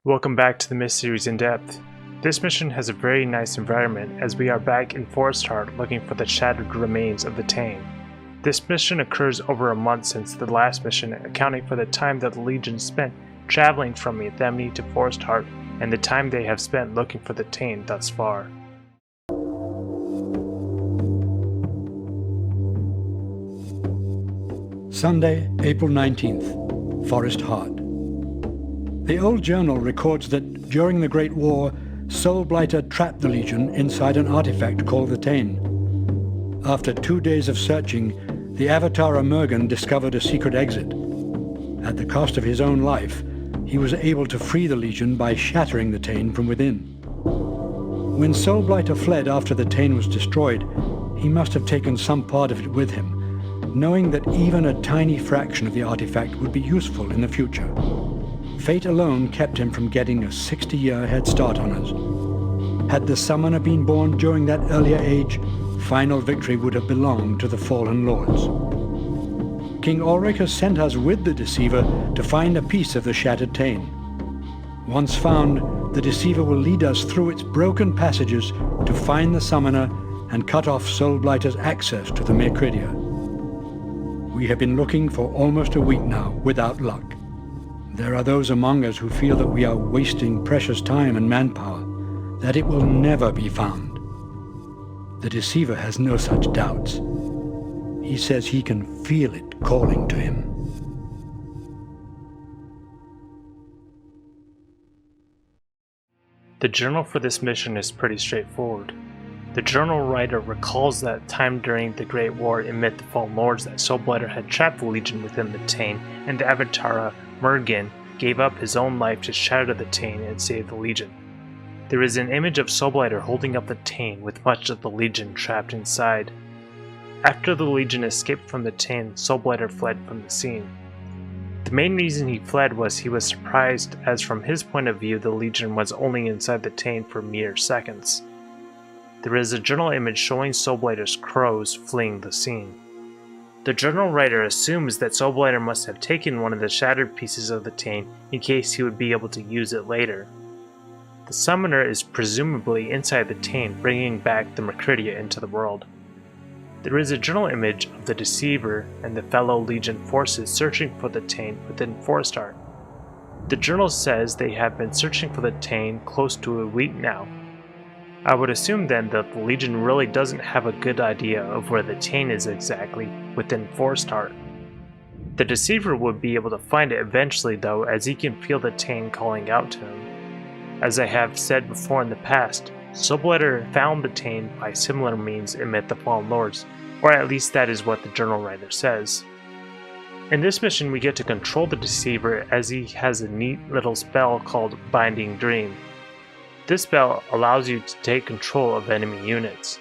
Welcome back to the Mist series in depth. This mission has a very nice environment as we are back in Forest Heart looking for the shattered remains of the Tain. This mission occurs over a month since the last mission, accounting for the time that the Legion spent traveling from Ethemne to Forest Heart and the time they have spent looking for the Tain thus far. Sunday, April 19th, Forest Heart. The old journal records that during the Great War, Soulblighter trapped the Legion inside an artifact called the Tain. After 2 days of searching, the Avatar Emergen discovered a secret exit. At the cost of his own life, he was able to free the Legion by shattering the Tain from within. When Soulblighter fled after the Tain was destroyed, he must have taken some part of it with him, knowing that even a tiny fraction of the artifact would be useful in the future. Fate alone kept him from getting a 60-year head start on us. Had the Summoner been born during that earlier age, final victory would have belonged to the fallen lords. King Ulrich has sent us with the Deceiver to find a piece of the shattered Tain. Once found, the Deceiver will lead us through its broken passages to find the Summoner and cut off Soulblighter's access to the Mercridia. We have been looking for almost a week now, without luck. There are those among us who feel that we are wasting precious time and manpower, that it will never be found. The Deceiver has no such doubts. He says he can feel it calling to him. The journal for this mission is pretty straightforward. The journal writer recalls that time during the Great War amid the Fallen Lords that Soulblighter had trapped the Legion within the Tain, and the Avatar Emergen gave up his own life to shatter the Tain and save the Legion. There is an image of Soulblighter holding up the Tain with much of the Legion trapped inside. After the Legion escaped from the Tain, Soulblighter fled from the scene. The main reason he fled was he was surprised, as from his point of view the Legion was only inside the Tain for mere seconds. There is a journal image showing Soulblighter's crows fleeing the scene. The journal writer assumes that Soulblighter must have taken one of the shattered pieces of the Tain in case he would be able to use it later. The Summoner is presumably inside the Tain, bringing back the Mercridia into the world. There is a journal image of the Deceiver and the fellow Legion forces searching for the Tain within Forest Heart. The journal says they have been searching for the Tain close to a week now. I would assume then that the Legion really doesn't have a good idea of where the Tain is exactly within Forest Heart. The Deceiver would be able to find it eventually though, as he can feel the Tain calling out to him. As I have said before in the past, Soulblighter found the Tain by similar means amid the Fallen Lords, or at least that is what the journal writer says. In this mission we get to control the Deceiver as he has a neat little spell called Binding Dream. This spell allows you to take control of enemy units.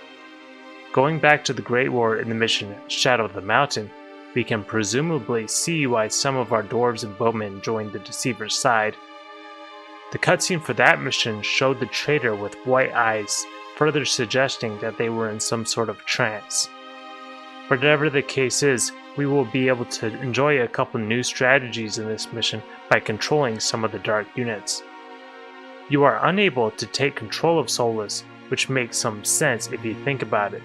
Going back to the Great War in the mission Shadow of the Mountain, we can presumably see why some of our dwarves and bowmen joined the Deceiver's side. The cutscene for that mission showed the traitor with white eyes, further suggesting that they were in some sort of trance. Whatever the case is, we will be able to enjoy a couple new strategies in this mission by controlling some of the dark units. You are unable to take control of Soulless, which makes some sense if you think about it.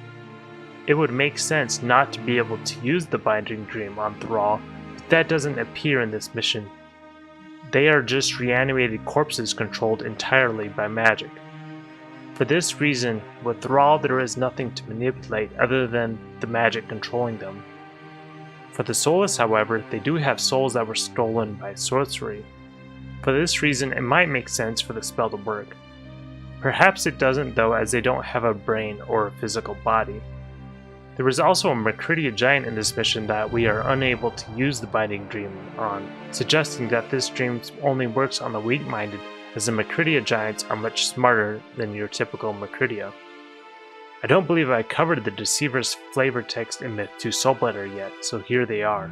It would make sense not to be able to use the Binding Dream on Thrall, but that doesn't appear in this mission. They are just reanimated corpses controlled entirely by magic. For this reason, with Thrall there is nothing to manipulate other than the magic controlling them. For the Soulless, however, they do have souls that were stolen by sorcery. For this reason, it might make sense for the spell to work. Perhaps it doesn't though, as they don't have a brain or a physical body. There is also a Mercridia giant in this mission that we are unable to use the Binding Dream on, suggesting that this dream only works on the weak-minded, as the Mercridia giants are much smarter than your typical Mercridia. I don't believe I covered the Deceiver's flavor text in Myth 2 Soulblighter yet, so here they are.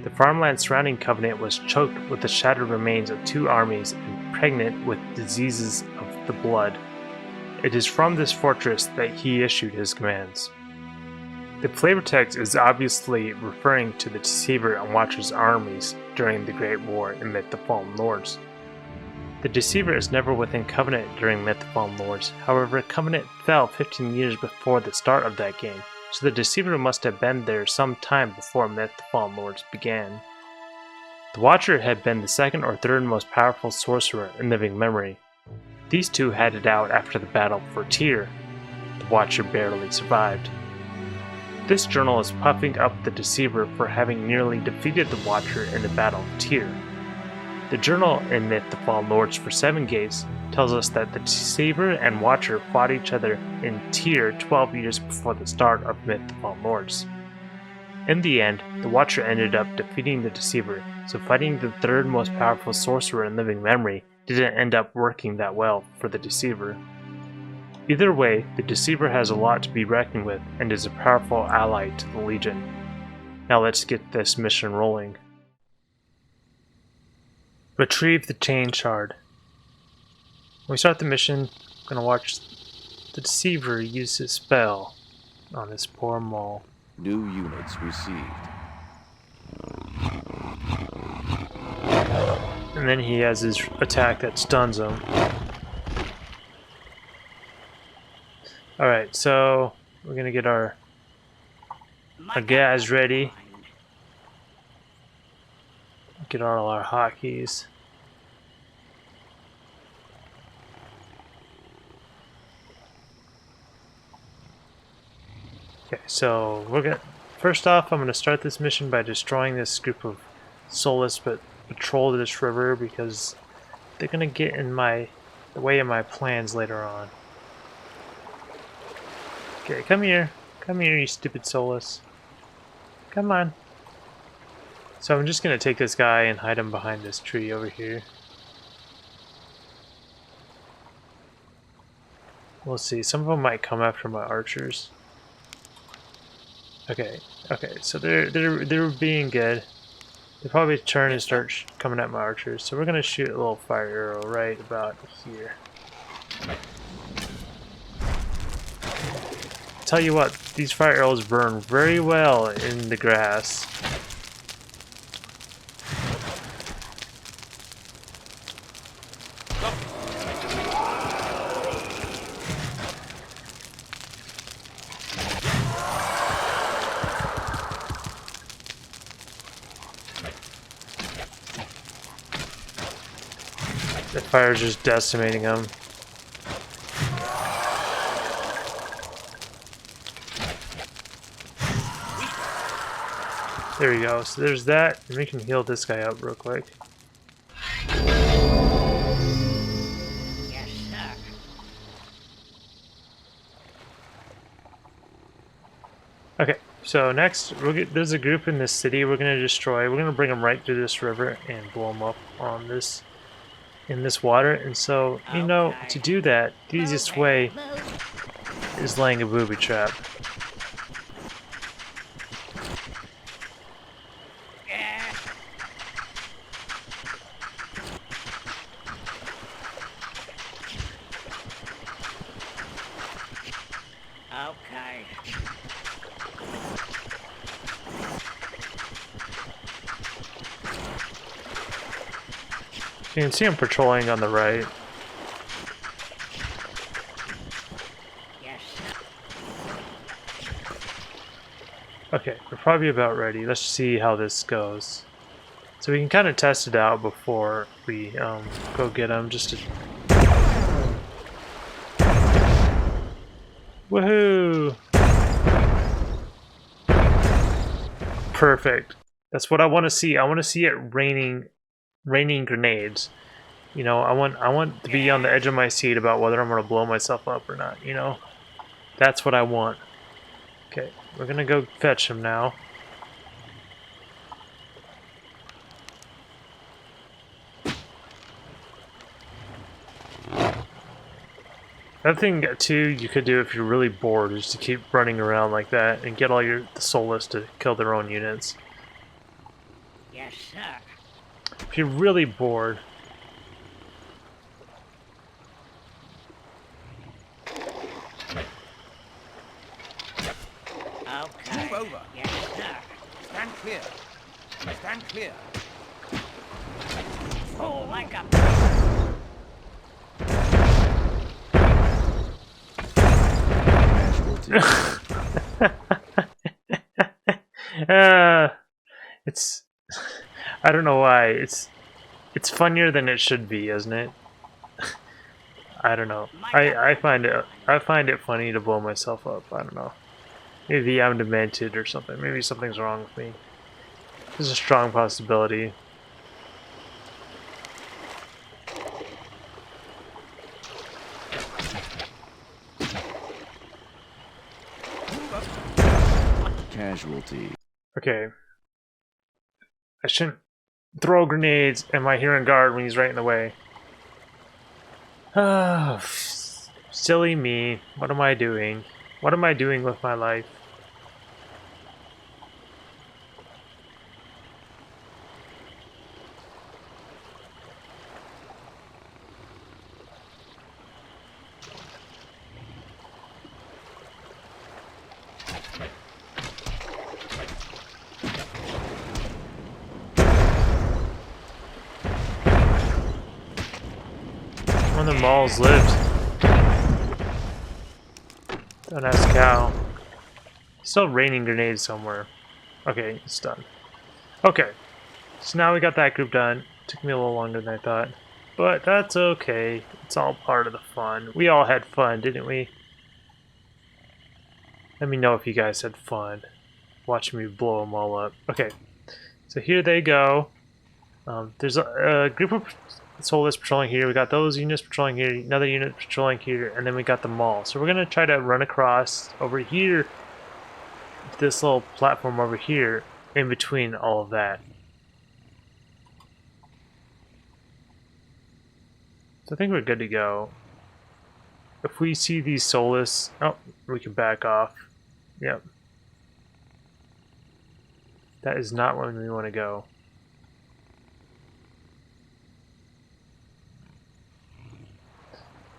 The farmland surrounding Covenant was choked with the shattered remains of 2 armies and pregnant with diseases of the blood. It is from this fortress that he issued his commands. The flavor text is obviously referring to the Deceiver and Watcher's armies during the Great War amid the Fallen Lords. The Deceiver is never within Covenant during Myth of Fallen Lords. However, Covenant fell 15 years before the start of that game, so the Deceiver must have been there some time before Myth of Fallen Lords began. The Watcher had been the second or third most powerful sorcerer in living memory. These two had it out after the battle for Tyr. The Watcher barely survived. This journal is puffing up the Deceiver for having nearly defeated the Watcher in the Battle of Tyr. The journal in Myth of Fallen Lords for 7 Gates tells us that the Deceiver and Watcher fought each other in Tyr 12 years before the start of Myth of Fallen Lords. In the end, the Watcher ended up defeating the Deceiver, so fighting the third most powerful sorcerer in living memory didn't end up working that well for the Deceiver. Either way, the Deceiver has a lot to be reckoned with and is a powerful ally to the Legion. Now let's get this mission rolling. Retrieve the Tain Shard. When we start the mission, I'm going to watch the Deceiver use his spell on this poor mole. New units received. And then he has his attack that stuns him. Alright, so we're going to get our guys ready. Get all our hotkeys. Okay, so we're gonna first off I'm gonna start this mission by destroying this group of soulless but patrol this river because they're gonna get in the way of my plans later on. Okay, come here, you stupid soulless. Come on. So I'm just gonna take this guy and hide him behind this tree over here. We'll see. Some of them might come after my archers. Okay, so they're being good. They'll probably turn and start coming at my archers. So we're gonna shoot a little fire arrow right about here. Tell you what, these fire arrows burn very well in the grass. The fire's just decimating them. There we go. So there's that, and we can heal this guy up real quick. Yes, sir. Okay, so next there's a group in this city we're gonna destroy. We're gonna bring them right through this river and blow them up on this. In this water, and so you know to do that the easiest way is laying a booby trap. Okay. You can see them patrolling on the right. Yes, sir. Okay, we're probably about ready. Let's see how this goes. So we can kind of test it out before we go get them, just to... Woohoo! Perfect. That's what I want to see. I want to see it raining grenades. You know, I want to be on the edge of my seat about whether I'm going to blow myself up or not, you know? That's what I want. Okay, we're going to go fetch him now. Another thing too you could do if you're really bored is to keep running around like that and get all the soulless to kill their own units. Yes, sir. If you're really bored. Okay. Move over. Yes, sir. Stand clear. Stand clear. Oh, like a... casualty. It's I don't know why. It's funnier than it should be, isn't it? I don't know. I find it funny to blow myself up. I don't know. Maybe I'm demented or something. Maybe something's wrong with me. There's a strong possibility. Casualty. Okay. I shouldn't throw grenades and my hearing guard when he's right in the way. Oh, silly me. What am I doing? What am I doing with my life? One of the malls lived. Don't ask how. Still raining grenades somewhere. Okay, it's done. Okay, so now we got that group done. Took me a little longer than I thought. But that's okay. It's all part of the fun. We all had fun, didn't we? Let me know if you guys had fun. Watch me blow them all up. Okay, so here they go. There's a group of soulless patrolling here. We got those units patrolling here, another unit patrolling here, and then we got the mall. So we're gonna try to run across over here, this little platform over here, in between all of that. So I think we're good to go. If we see these soulless, oh, we can back off. Yep. That is not where we want to go.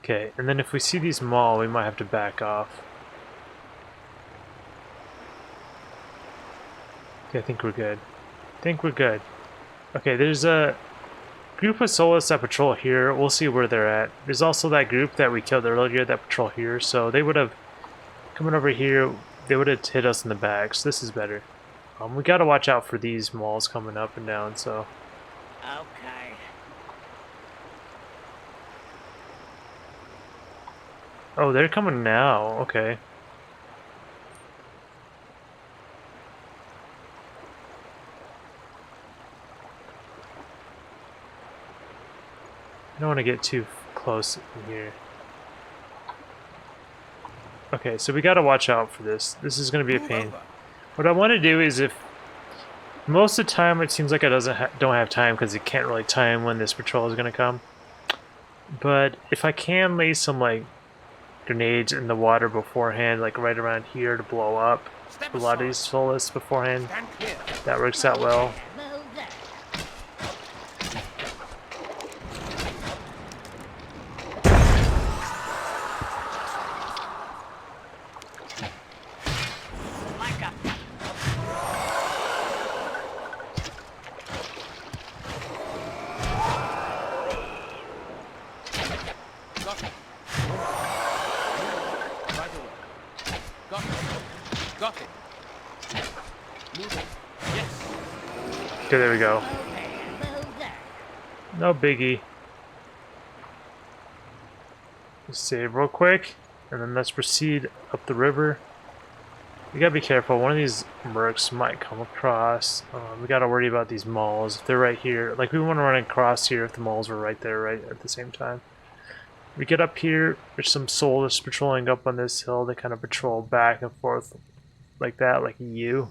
Okay, and then if we see these maul, we might have to back off. Okay, I think we're good. I think we're good. Okay, there's a group of soulless that patrol here. We'll see where they're at. There's also that group that we killed earlier that patrol here, so they would have coming over here. They would have hit us in the back, so this is better. We gotta watch out for these mauls coming up and down, so. Okay. Oh, they're coming now. Okay. I don't want to get too close in here. Okay, so we gotta watch out for this. This is gonna be a pain. What I want to do is, if most of the time it seems like I don't have time because it can't really time when this patrol is gonna come. But if I can lay some like grenades in the water beforehand, like right around here to blow up a lot of these soulless beforehand, that works out well. Move there. Like a Got it. Move it. Yes. Okay, there we go. move there. No biggie. Just save real quick, and then let's proceed up the river. We gotta be careful. One of these mercs might come across. We gotta worry about these mauls. If they're right here, like we want to run across here if the mauls were right there, right at the same time. We get up here. There's some soulless patrolling up on this hill. They kind of patrol back and forth like that, like a U.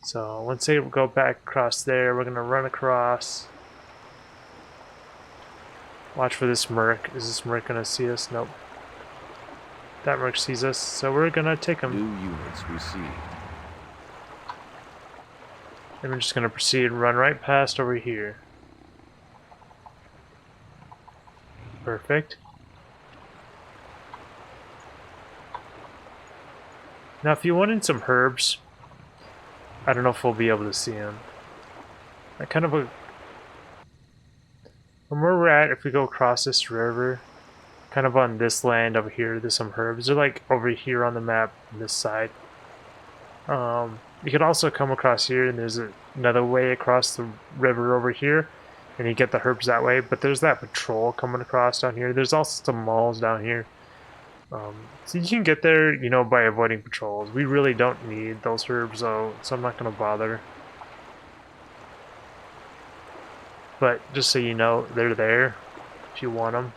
So once they go back across there, we're gonna run across. Watch for this merc. Is this merc gonna see us? Nope. That merc sees us, so we're gonna take him. New units received. And we're just gonna proceed and run right past over here. Perfect. Now if you wanted some herbs, I don't know if we'll be able to see them. Kind of a... From where we're at, if we go across this river, kind of on this land over here. There's some herbs. They're like over here on the map, on this side. You could also come across here, and there's another way across the river over here, and you get the herbs that way. But there's that patrol coming across down here. There's also some malls down here. So you can get there, you know, by avoiding patrols. We really don't need those herbs, though, so I'm not going to bother. But just so you know, they're there if you want them.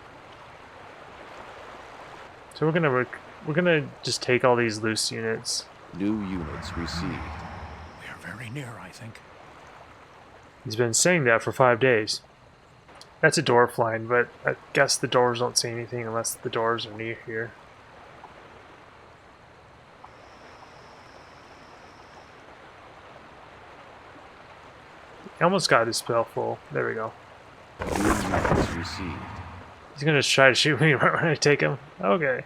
So we're gonna just take all these loose units. New units received. We are very near, I think. He's been saying that for 5 days. That's a dwarf line, but I guess the dwarves don't say anything unless the dwarves are near here. He almost got his spell full. There we go. New units received. He's gonna try to shoot me right when I take him. Okay.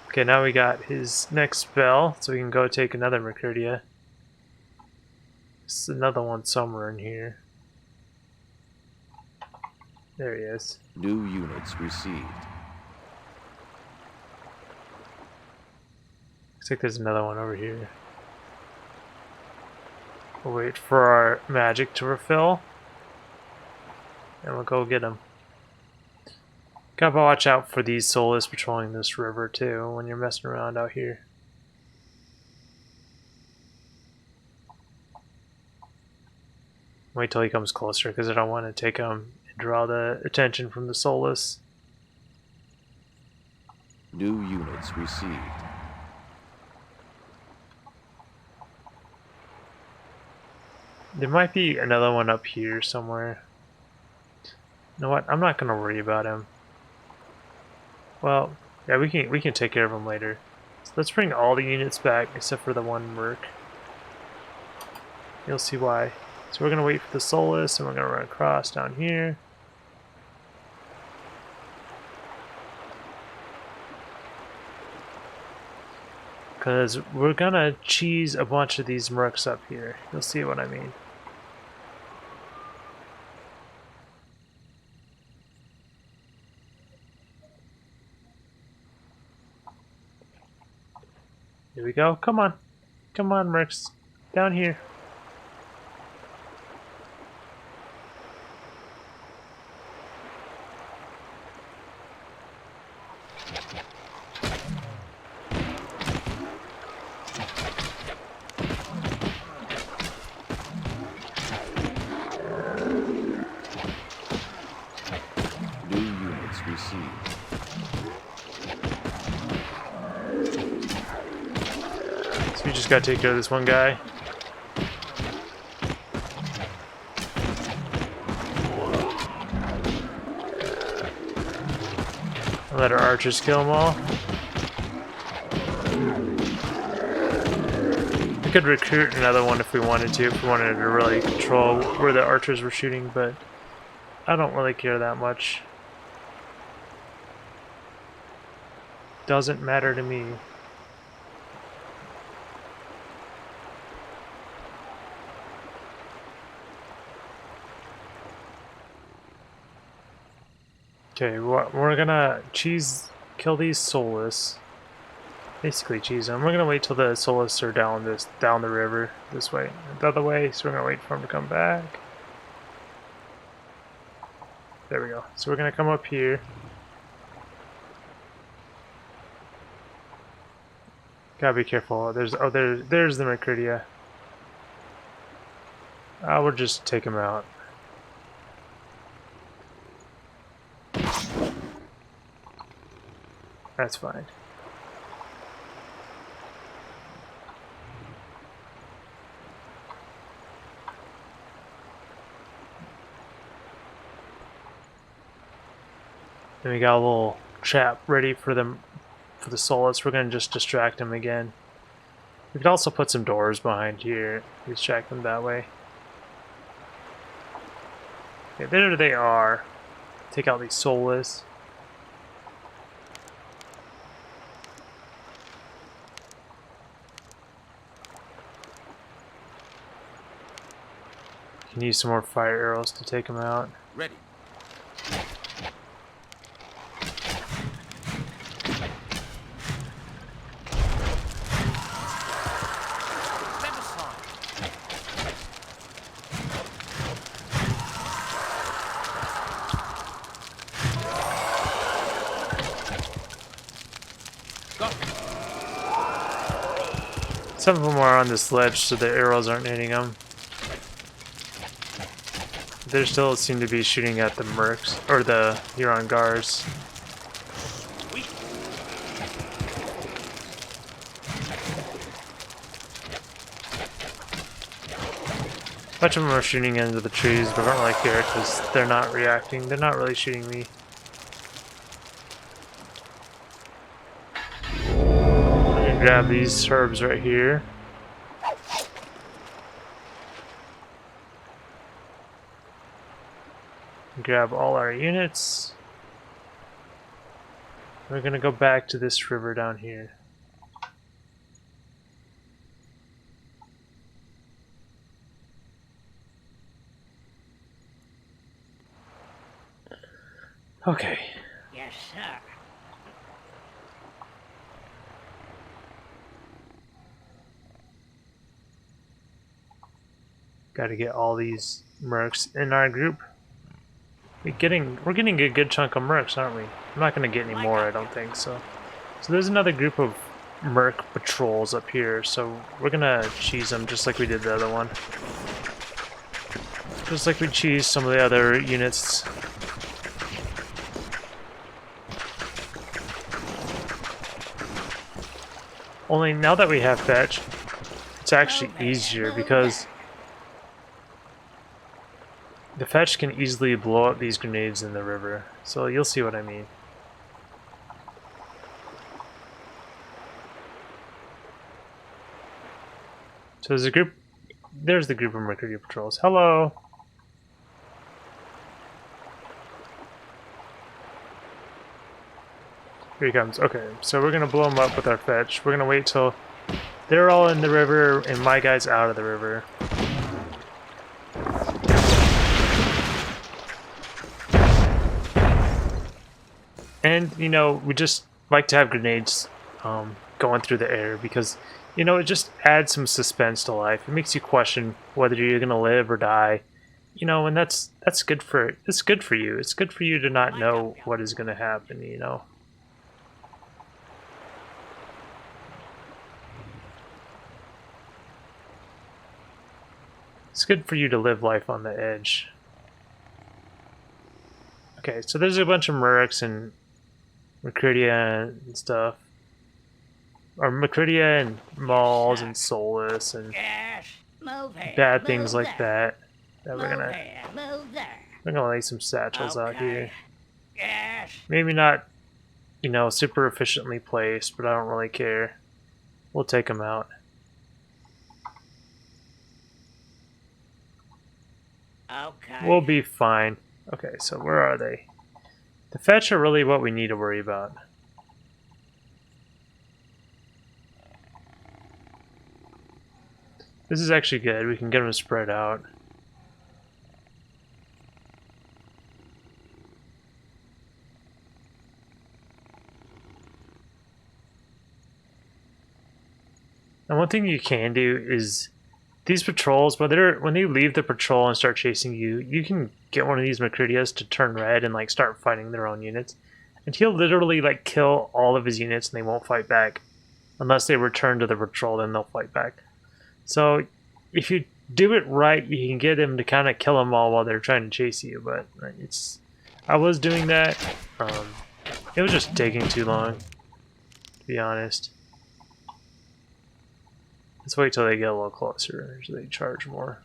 Okay, now we got his next spell, so we can go take another Mercuria. There's another one somewhere in here. There he is. New units received. Looks like there's another one over here. We'll wait for our magic to refill. And we'll go get him. Gotta watch out for these soulless patrolling this river too when you're messing around out here. Wait till he comes closer because I don't want to take him and draw the attention from the soulless. New units received. There might be another one up here somewhere. You know what? I'm not gonna worry about him. Well, yeah, we can take care of him later. So let's bring all the units back except for the one merc. You'll see why. So we're gonna wait for the soulless, and we're gonna run across down here. Because we're gonna cheese a bunch of these mercs up here. You'll see what I mean. Here we go. Come on. Come on, mercs. Down here. New units received. So we just gotta take care of this one guy. And let our archers kill them all. We could recruit another one if we wanted to, if we wanted to really control where the archers were shooting, but I don't really care that much. Doesn't matter to me. Okay, we're gonna kill these soulless. Basically cheese them. We're gonna wait till the soulless are down the river this way, the other way. So we're gonna wait for them to come back. There we go. So we're gonna come up here. Gotta be careful. There's the Mercuria. We'll just take him out. That's fine. Then we got a little trap ready for them, for the soulless. We're gonna just distract them again. We could also put some doors behind here. Distract them that way. Okay, there they are. Take out these soulless. can use some more fire arrows to take them out. Ready. Some of them are on this ledge, so the arrows aren't hitting them. They still seem to be shooting at the mercs, or the Huron guards. A bunch of them are shooting into the trees, but I don't really care because they're not reacting. They're not really shooting me. Grab these herbs right here. Grab all our units. We're gonna go back to this river down here. Okay. Yes, sir. Got to get all these mercs in our group. We're getting a good chunk of mercs, aren't we? I'm not gonna get any more, I don't think so. So there's another group of merc patrols up here, so we're gonna cheese them just like we did the other one. Just like we cheese some of the other units. Only now that we have fetch, it's actually easier because the fetch can easily blow up these grenades in the river, so you'll see what I mean. So there's a group, there's the group of Mercury patrols. Hello! Here he comes. Okay, so we're gonna blow them up with our fetch. We're gonna wait till they're all in the river and my guy's out of the river. And, you know, we just like to have grenades going through the air because, you know, it just adds some suspense to life. It makes you question whether you're going to live or die. You know, and that's good for you. It's good for you to not know what is going to happen, you know. It's good for you to live life on the edge. Okay, so there's a bunch of mercs and Mercuria and stuff. Or Mercuria and Mauls and Solus and bad things like that. That we're gonna lay some satchels out here. Maybe not, you know, super efficiently placed, but I don't really care. We'll take them out. Okay. We'll be fine. Okay, so where are they? The fetch are really what we need to worry about. This is actually good. We can get them spread out. And one thing you can do is these patrols, when they leave the patrol and start chasing you, you can get one of these Mercurias to turn red and like start fighting their own units. And he'll literally like kill all of his units and they won't fight back. Unless they return to the patrol, then they'll fight back. So if you do it right, you can get him to kind of kill them all while they're trying to chase you. But I was doing that. It was just taking too long, to be honest. Let's wait till they get a little closer so they charge more.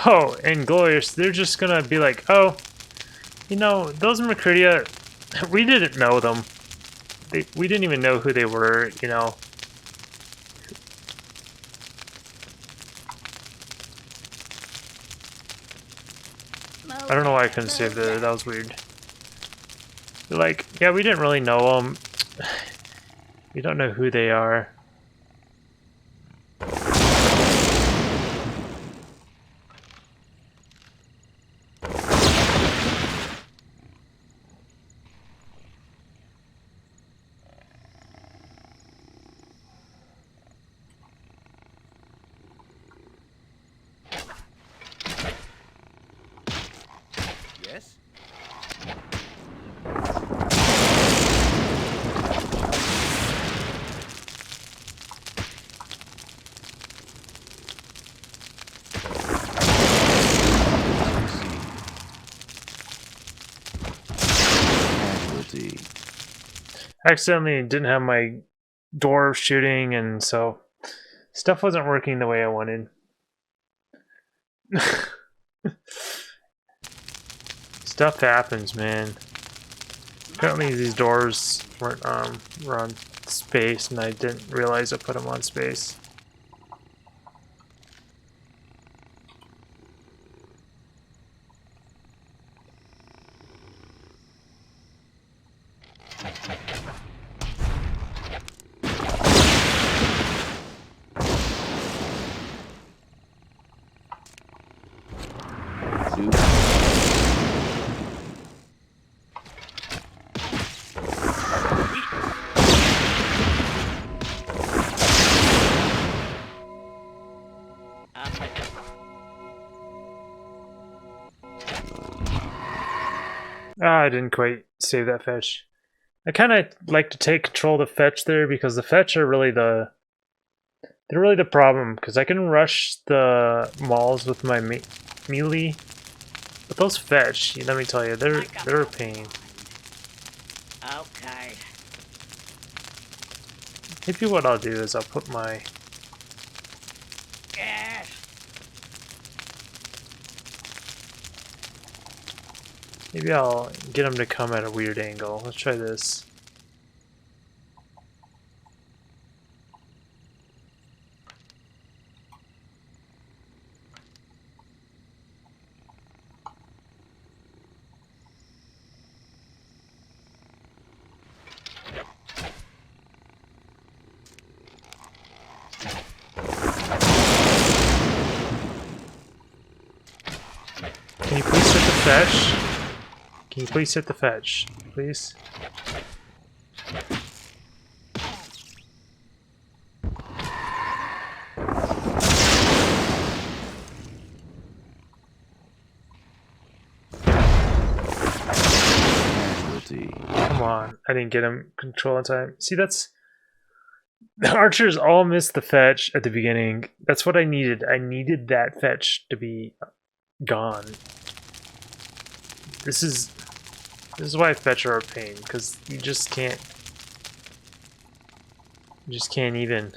Oh, and Glorious, they're just gonna be like, oh, you know, those Mercuria, we didn't know them. We didn't even know who they were, you know. I don't know why I couldn't save there. That was weird. They're like, yeah, we didn't really know them. We don't know who they are. Yes? Accidentally didn't have my door shooting, and so stuff wasn't working the way I wanted. Stuff happens, man. Apparently these doors weren't were on space, and I didn't realize I put them on space. Ah, I didn't quite save that fetch. I kind of like to take control of the fetch there because the fetch are really they're really the problem, because I can rush the malls with my melee, but those fetch, let me tell you, they're a pain. Okay. Maybe what I'll do is I'll put my Yes. maybe I'll get them to come at a weird angle. Let's try this. Can you please hit the fetch? Can you please hit the fetch, please? Come on, I didn't get him control in time. See, that's... The archers all missed the fetch at the beginning. That's what I needed. I needed that fetch to be gone. This is why fetch are a pain, because you just can't even.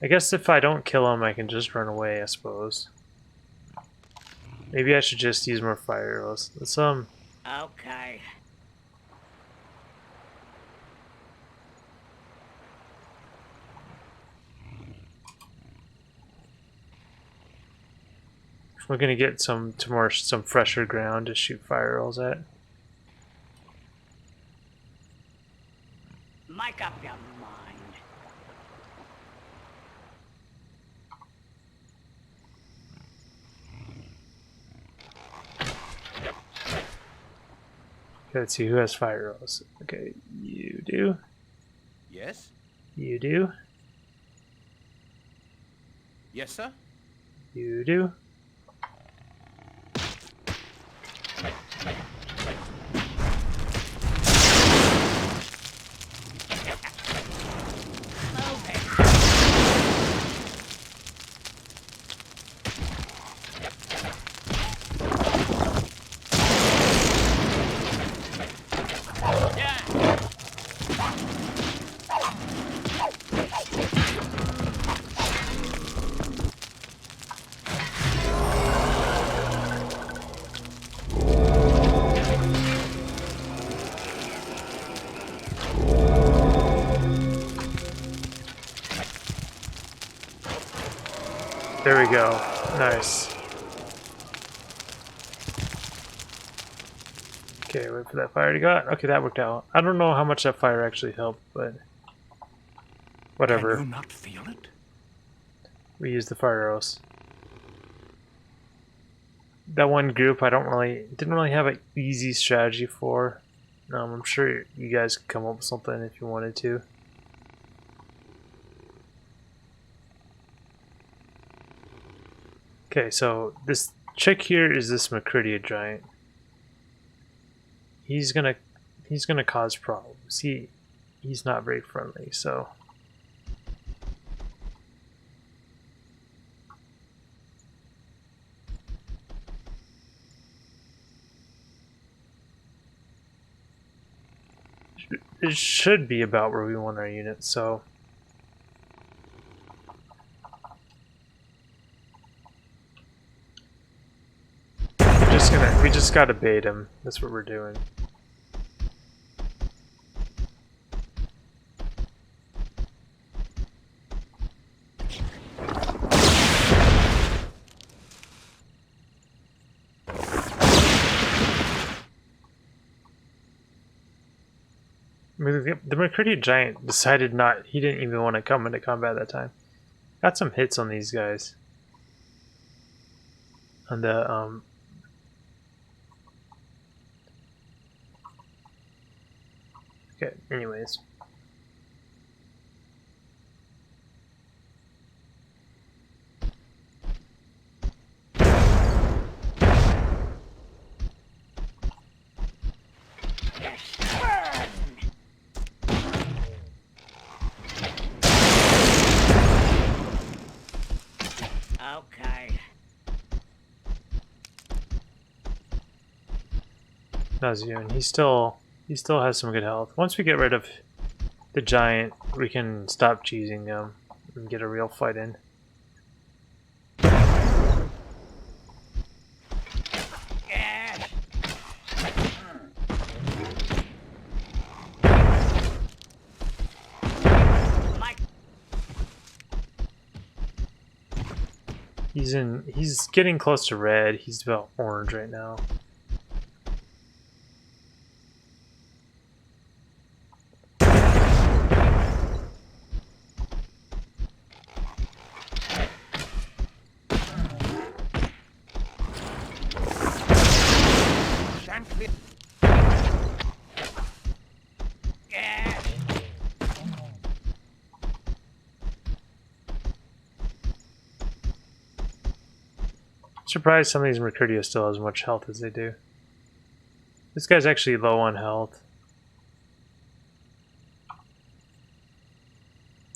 I guess if I don't kill him, I can just run away, I suppose. Maybe I should just use more fire arrows. Let's Okay. we're gonna get some fresher ground to shoot fire arrows at. Make up your mind. Okay, let's see who has fire arrows. Okay, you do. Yes? You do. Yes, sir? You do. There we go. Nice. Okay, wait for that fire to go out. Okay, that worked out. I don't know how much that fire actually helped, but whatever. Can you not feel it? We used the fire arrows. That one group I didn't really have an easy strategy for. I'm sure you guys could come up with something if you wanted to. Okay, so this chick here is this McCurdy giant. He's gonna cause problems. He's not very friendly, so it should be about where we want our unit, so we just gotta bait him. That's what we're doing. The McCurdy giant decided he didn't even want to come into combat that time. Got some hits on these guys. On the okay, anyways. Okay. Nazion, he still has some good health. Once we get rid of the giant, we can stop cheesing them and get a real fight in. Yes. Mike. He's getting close to red. He's about orange right now. Surprised some of these Mercurio still has as much health as they do. This guy's actually low on health.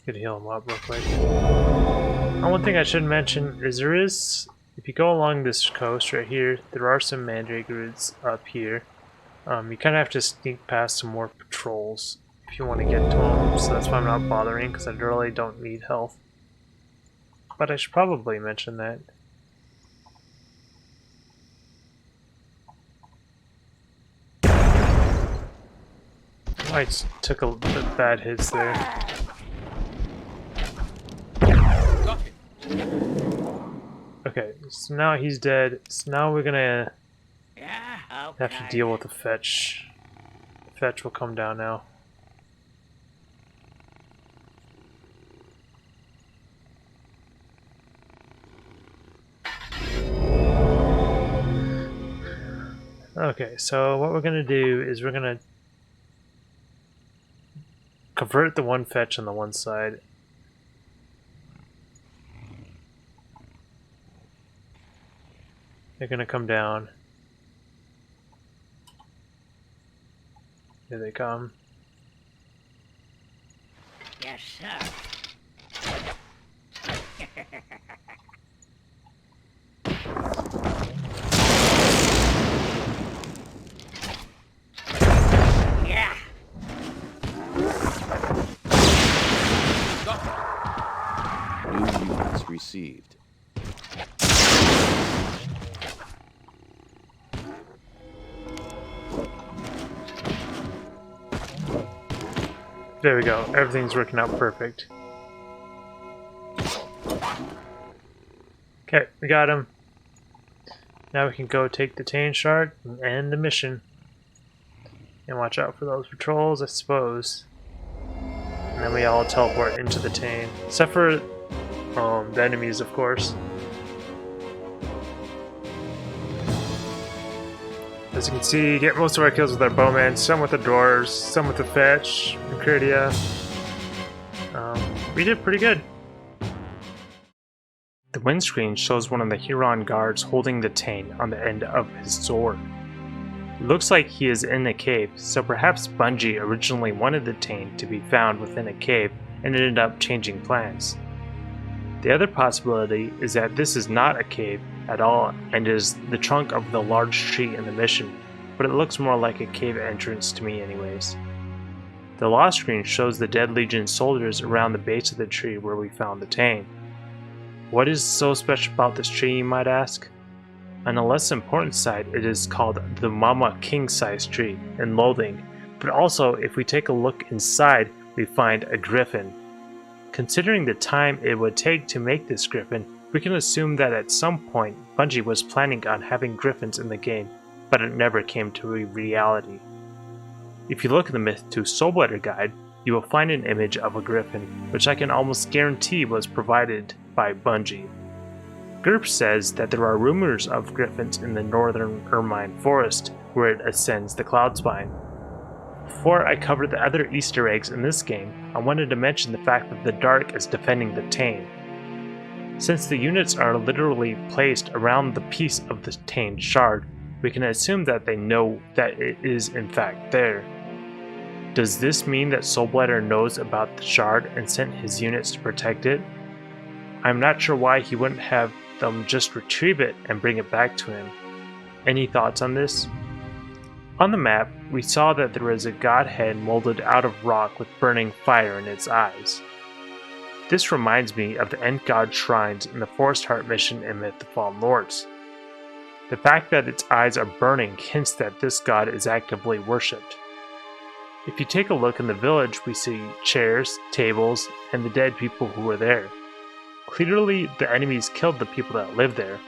Could heal him up real quick. One thing I should mention is if you go along this coast right here, there are some mandrake roots up here. You kind of have to sneak past some more patrols if you want to get to them, so that's why I'm not bothering, because I really don't need health. But I should probably mention that. I took a bit bad hits there. Okay, so now he's dead. So now we're gonna have to deal with the fetch. The fetch will come down now. Okay, so what we're gonna do is we're gonna convert the one fetch on the one side. They're gonna come down. Here they come. Yes, sir. Yeah. New units received. There we go. Everything's working out perfect. Okay, we got him. Now we can go take the Tain shard and end the mission. And watch out for those patrols, I suppose. And then we all teleport into the Tain. Except for the enemies, of course. As you can see, get most of our kills with our bowman, some with the dwarves, some with the fetch, and Cridia. We did pretty good. The windscreen shows one of the Huron guards holding the Tain on the end of his sword. It looks like he is in a cave, so perhaps Bungie originally wanted the Tain to be found within a cave and ended up changing plans. The other possibility is that this is not a cave at all and is the trunk of the large tree in the mission, but it looks more like a cave entrance to me anyways. The lost screen shows the dead Legion soldiers around the base of the tree where we found the Tain. What is so special about this tree, you might ask? On a less important side, it is called the Mama King-size tree in Loathing, but also if we take a look inside, we find a griffin. Considering the time it would take to make this griffin, we can assume that at some point Bungie was planning on having griffins in the game, but it never came to a reality. If you look in the Myth 2 Soulblighter guide, you will find an image of a griffin, which I can almost guarantee was provided by Bungie. GURP says that there are rumors of griffins in the northern Ermine Forest, where it ascends the Cloudspine. Before I cover the other Easter eggs in this game, I wanted to mention the fact that the Dark is defending the Tain. Since the units are literally placed around the piece of the Tain shard, we can assume that they know that it is in fact there. Does this mean that Soulblighter knows about the shard and sent his units to protect it? I'm not sure why he wouldn't have them just retrieve it and bring it back to him. Any thoughts on this? On the map, we saw that there is a godhead molded out of rock with burning fire in its eyes. This reminds me of the End God shrines in the Forest Heart mission in Myth the Fallen Lords. The fact that its eyes are burning hints that this god is actively worshipped. If you take a look in the village, we see chairs, tables, and the dead people who were there. Clearly, the enemies killed the people that lived there.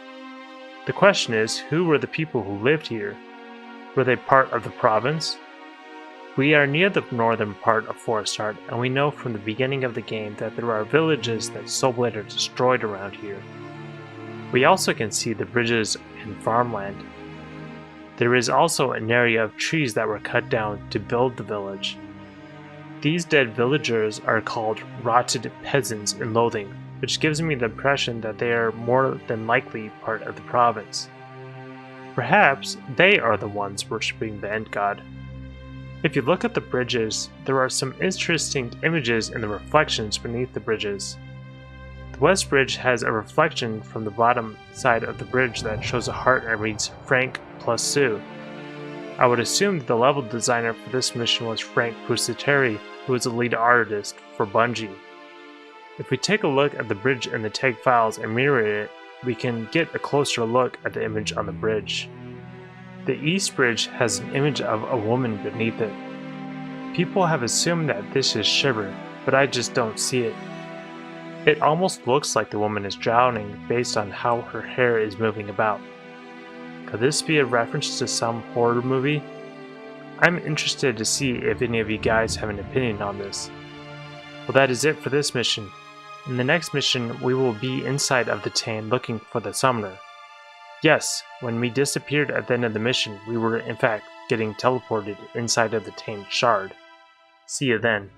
The question is, who were the people who lived here? Were they part of the province? We are near the northern part of Forest Heart, and we know from the beginning of the game that there are villages that Soulblighter destroyed around here. We also can see the bridges and farmland. There is also an area of trees that were cut down to build the village. These dead villagers are called rotted peasants in Loathing, which gives me the impression that they are more than likely part of the province. Perhaps they are the ones worshipping the End God. If you look at the bridges, there are some interesting images in the reflections beneath the bridges. The West Bridge has a reflection from the bottom side of the bridge that shows a heart and reads Frank plus Sue. I would assume that the level designer for this mission was Frank Pusateri, who is the lead artist for Bungie. If we take a look at the bridge in the tag files and mirror it, we can get a closer look at the image on the bridge. The East Bridge has an image of a woman beneath it. People have assumed that this is Shiver, but I just don't see it. It almost looks like the woman is drowning based on how her hair is moving about. Could this be a reference to some horror movie? I'm interested to see if any of you guys have an opinion on this. Well, that is it for this mission. In the next mission, we will be inside of the Tain looking for the Summoner. Yes, when we disappeared at the end of the mission, we were in fact getting teleported inside of the Tain shard. See you then.